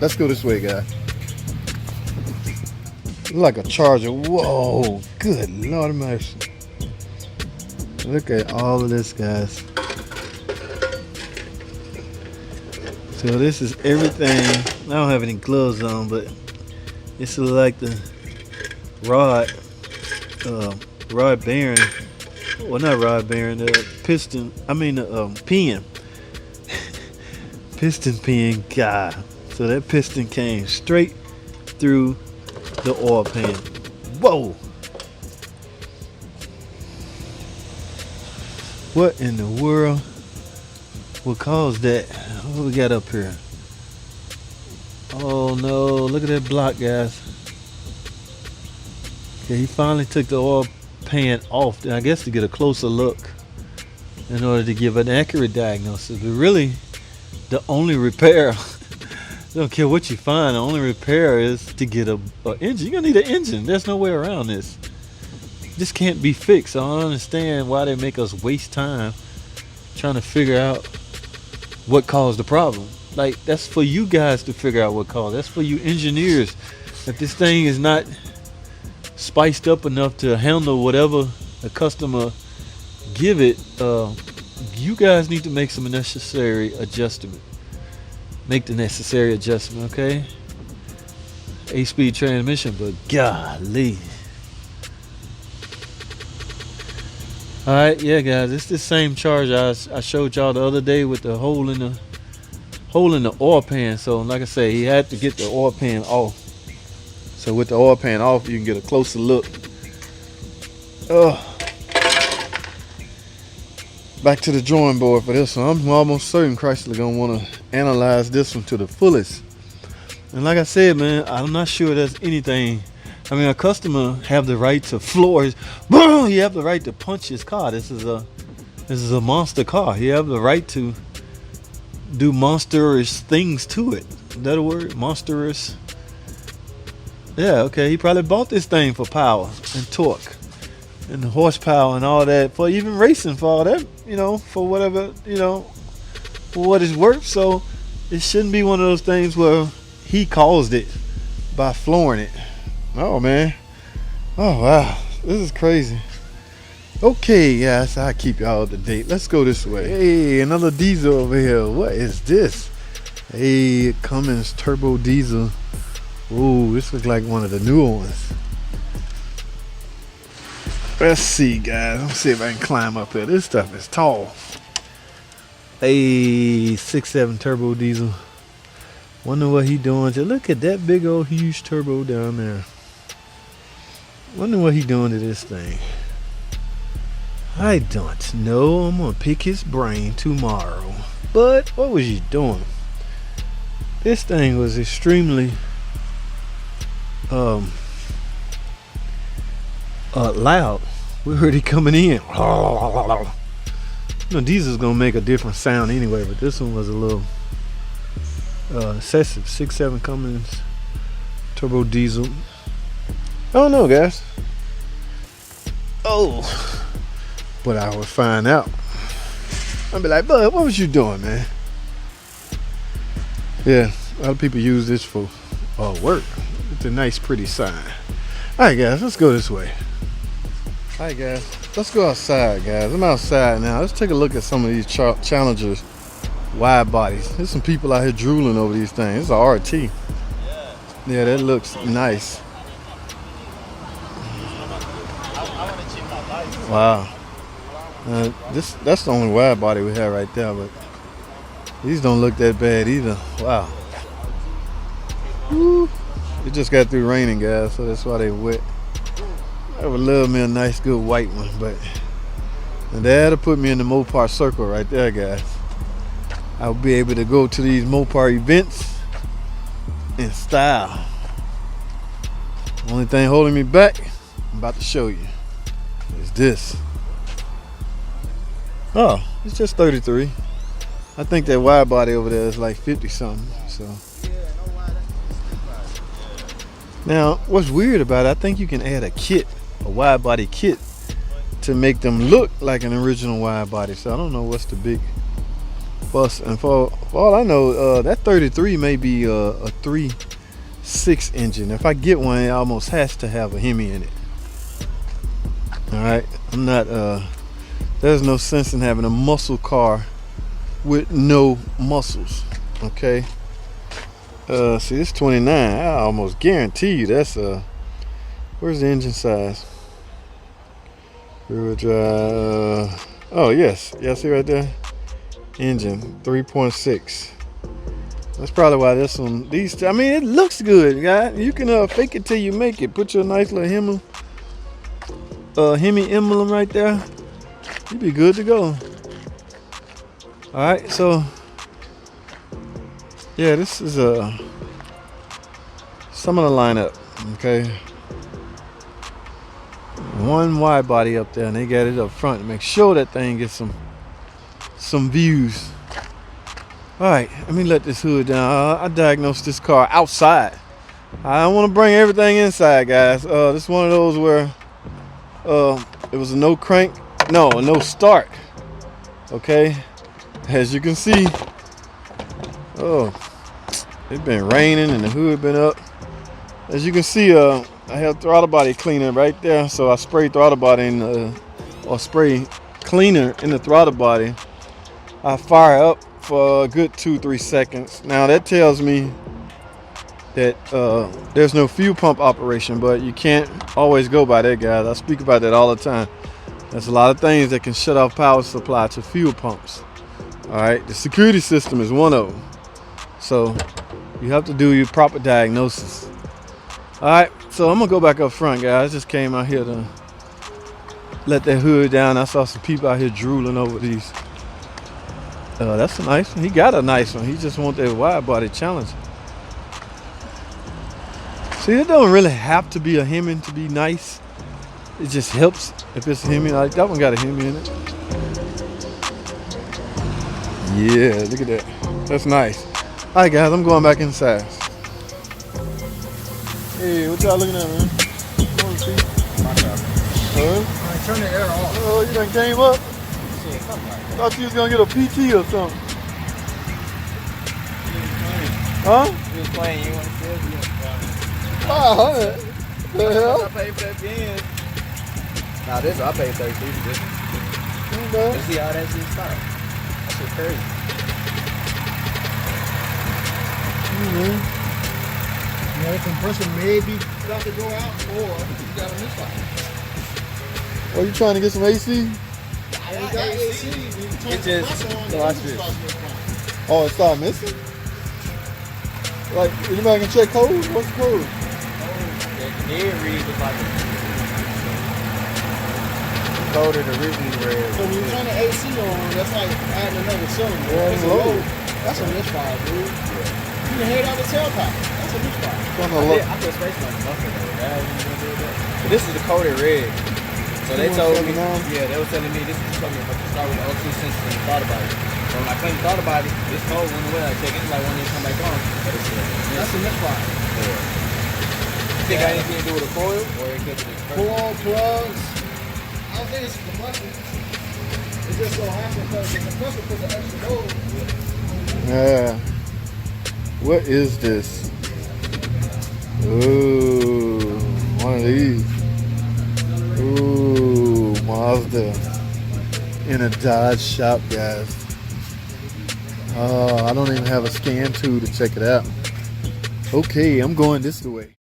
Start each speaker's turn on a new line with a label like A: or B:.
A: Let's go this way, guys. Like a charger. Whoa, good Lord of mercy. Look at all of this, guys. So this is everything. I don't have any gloves on, but this is like the rod bearing. Well, not rod bearing, the piston. I mean the pin. Piston pin, God. So that piston came straight through the oil pan. Whoa! What in the world will cause that? What we got up here? Oh no, look at that block, guys. Okay, he finally took the oil pan off, I guess to get a closer look in order to give an accurate diagnosis. But really, the only repair, don't care what you find, the only repair is to get a engine. You're gonna need an engine. There's no way around this. This can't be fixed. I don't understand why they make us waste time trying to figure out what caused the problem. Like, that's for you guys to figure out what caused. That's for you engineers. If this thing is not spiced up enough to handle whatever a customer give it, you guys need to make some necessary adjustment. Make the necessary adjustment, okay? 8-speed transmission, but golly. All right, yeah, guys, it's the same charge I showed y'all the other day with the hole in the oil pan. So, like I say, he had to get the oil pan off. So, with the oil pan off, you can get a closer look. Back to the drawing board for this one. I'm almost certain Chrysler gonna want to analyze this one to the fullest. And like I said, man, I'm not sure there's anything. I mean, a customer have the right to floor his. You have the right to punch his car. This is a monster car. You have the right to do monstrous things to it. Is that a word? Monstrous. Yeah, okay. He probably bought this thing for power and torque and horsepower and all that, for even racing, for all that, you know, for whatever, you know, for what it's worth. So it shouldn't be one of those things where he caused it by flooring it. Oh man. Oh wow. This is crazy. Okay, guys, I'll keep y'all up to date. Let's go this way. Hey, another diesel over here. What is this? Hey, Cummins turbo diesel. Ooh, this looks like one of the newer ones. Let's see, guys. Let's see if I can climb up here. This stuff is tall. Hey, 6.7 turbo diesel. Wonder what he doing. Look at that big old huge turbo down there. Wonder what he doing to this thing. I don't know. I'm gonna pick his brain tomorrow. But what was you doing? This thing was extremely loud. We heard it coming in. You know, diesel's gonna make a different sound anyway, but this one was a little excessive. 6.7 Cummins turbo diesel. I don't know, guys. Oh, but I will find out. I'll be like, bud, what was you doing, man? Yeah, a lot of people use this for work. It's a nice, pretty sign. All right, guys, let's go this way. All right, guys, let's go outside, guys. I'm outside now. Let's take a look at some of these Challengers wide bodies. There's some people out here drooling over these things. It's a RT. Yeah, that looks nice. Wow. That's the only wide body we have right there, but these don't look that bad either. Wow. Woo. It just got through raining, guys, so that's why they wet. I would love me a nice good white one, but that'll put me in the Mopar circle right there, guys. I'll be able to go to these Mopar events in style. Only thing holding me back, I'm about to show you, is this. Oh, it's just 33. I think that wide body over there is like 50 something. So now, what's weird about it, I think you can add a kit, a wide body kit, to make them look like an original wide body. So I don't know what's the big bust. And for all I know, that 33 may be a 3.6 engine. If I get one, it almost has to have a Hemi in it. All right, I'm not. There's no sense in having a muscle car with no muscles. Okay. See, this 29. I almost guarantee you that's where's the engine size? Rear drive. Oh yes, yeah. See right there. Engine 3.6. That's probably why this one. These. I mean, it looks good, guy. You can fake it till you make it. Put your nice little Hemi emblem right there. You'd be good to go. All right, so yeah, this is some of the lineup. Okay, one wide body up there, and they got it up front to make sure that thing gets some views. All right, let me let this hood down. I diagnosed this car outside. I don't want to bring everything inside, guys. This is one of those where it was a no start. Okay, as you can see, it's been raining and the hood been up. As you can see, I have throttle body cleaner right there, so I sprayed throttle body or spray cleaner in the throttle body. I fire up for a good 2-3 seconds. Now that tells me that there's no fuel pump operation, but you can't always go by that, guys. I speak about that all the time. There's a lot of things that can shut off power supply to fuel pumps. All right, the security system is one of them. So you have to do your proper diagnosis. All right, so I'm gonna go back up front, guys. I just came out here to let that hood down. I saw some people out here drooling over these. That's a nice one. He got a nice one. He just want that wide body challenge. See, it don't really have to be a Hemi to be nice. It just helps if it's a Hemi. Like that one got a Hemi in it. Yeah, look at that. That's nice. All right, guys, I'm going back inside. Hey, what y'all looking at, man? Going to see?
B: Turn the air off.
A: Oh, you done came up?
B: Shit, something like that.
A: Thought you was gonna get a PT or something. Huh?
B: You was playing, you want to feel you.
A: Oh, the hell?
B: I paid for that bin. Nah, this I paid 33 for this one.
A: Okay.
B: Let's see how that shit start. That shit crazy. You know, the compressor may be about to go out, or you got a misfire.
A: Oh, you trying to get some AC?
B: I ain't got AC. It just watch this.
A: Oh, it started missing? Like, anybody can check code? What's the code?
B: The dead read was like a code that originally read. So when you turn the AC on, that's like adding another cylinder.
A: Yeah, it's low.
B: That's a misfire, dude. You can head out the tailpipe. That's a misfire. I put space on nothing though. But this is the coded red. So they told me, yeah, they were telling me this is something to start with the O2 sensor and thought about it. So when I cleaned the thought about it, this code went away. I check it, like when they come back on. That's a misfire. Yeah. You think it got anything to do with a coil or it could be coil, plugs? I don't think it's the combustion. It just so happens because the compressor puts an extra load.
A: Yeah. What is this? Ooh, one of these. Ooh, Mazda in a Dodge shop, guys. I don't even have a scan tool to check it out. Okay, I'm going this way.